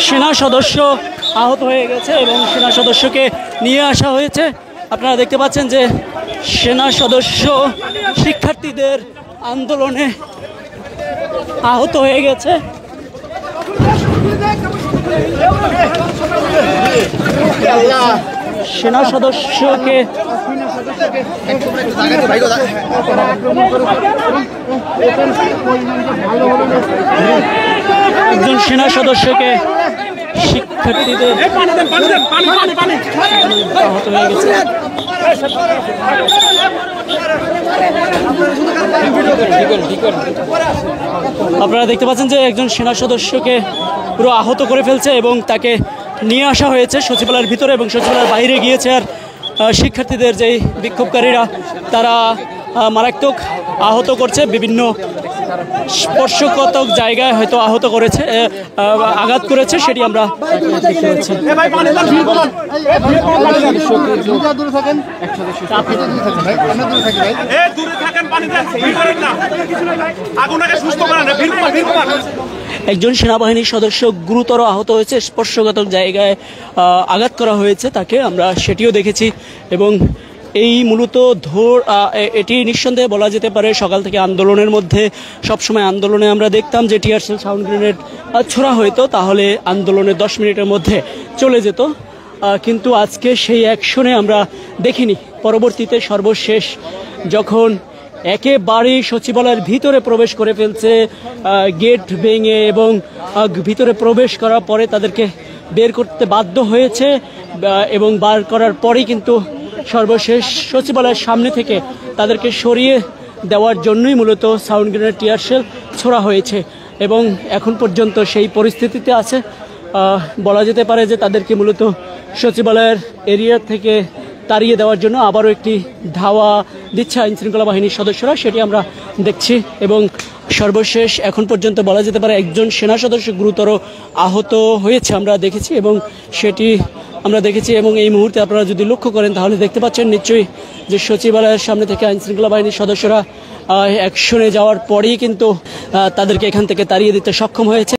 সেনা সদস্য আহত হয়ে গেছে এবং সেনা সদস্যকে নিয়ে আসা হয়েছে। আপনারা দেখতে পাচ্ছেন যে সেনা সদস্য শিক্ষার্থীদের আন্দোলনে আহত হয়ে গেছে। সেনা সদস্যকে একজন সেনা সদস্যকে শিক্ষার্থীদের আহত হয়ে গেছে। আপনারা দেখতে পাচ্ছেন যে একজন সেনা সদস্যকে পুরো আহত করে ফেলছে এবং তাকে নিয়ে আসা হয়েছে সচিবালয়ের ভিতরে এবং সচিবালয়ের বাইরে গিয়েছে। আর শিক্ষার্থীদের যেই বিক্ষোভকারীরা তারা মারাত্মক আহত করছে, বিভিন্ন স্পর্শকাতর জায়গায় হয়তো আহত করেছে, আঘাত করেছে, সেটি আমরা দেখতে পাচ্ছি। একজন সেনাবাহিনীর সদস্য গুরুতর আহত হয়েছে, স্পর্শকাতর জায়গায় আঘাত করা হয়েছে তাকে, আমরা সেটিও দেখেছি। এবং এই মূলত এটি নিঃসন্দেহে বলা যেতে পারে সকাল থেকে আন্দোলনের মধ্যে, সবসময় আন্দোলনে আমরা দেখতাম যে টিয়ারশেল, সাউন্ড গ্রেনেড ছোড়া হইতো, তাহলে আন্দোলনের 10 মিনিটের মধ্যে চলে যেত। কিন্তু আজকে সেই অ্যাকশনে আমরা দেখিনি। পরবর্তীতে সর্বশেষ যখন একেবারেই সচিবালয়ের ভিতরে প্রবেশ করে ফেলছে, গেট ভেঙে এবং ভিতরে প্রবেশ করার পরে তাদেরকে বের করতে বাধ্য হয়েছে এবং বার করার পরেই কিন্তু সর্বশেষ সচিবালয়ের সামনে থেকে তাদেরকে সরিয়ে দেওয়ার জন্যই মূলত সাউন্ড গ্রেনেড, টিয়ারশেল ছোড়া হয়েছে এবং এখন পর্যন্ত সেই পরিস্থিতিতে আছে। বলা যেতে পারে যে তাদেরকে মূলত সচিবালয়ের এরিয়া থেকে তাড়িয়ে দেওয়ার জন্য আবারও একটি ধাওয়া দিচ্ছে আইনশৃঙ্খলা বাহিনীর সদস্যরা, সেটি আমরা দেখছি। এবং সর্বশেষ এখন পর্যন্ত বলা যেতে পারে একজন সেনা সদস্য গুরুতর আহত হয়েছে আমরা দেখেছি এবং সেটি আমরা দেখেছি। এবং এই মুহূর্তে আপনারা যদি লক্ষ্য করেন তাহলে দেখতে পাচ্ছেন নিশ্চয়ই যে সচিবালয়ের সামনে থেকে আইনশৃঙ্খলা বাহিনীর সদস্যরা অ্যাকশনে যাওয়ার পরেই কিন্তু তাদেরকে এখান থেকে তাড়িয়ে দিতে সক্ষম হয়েছে।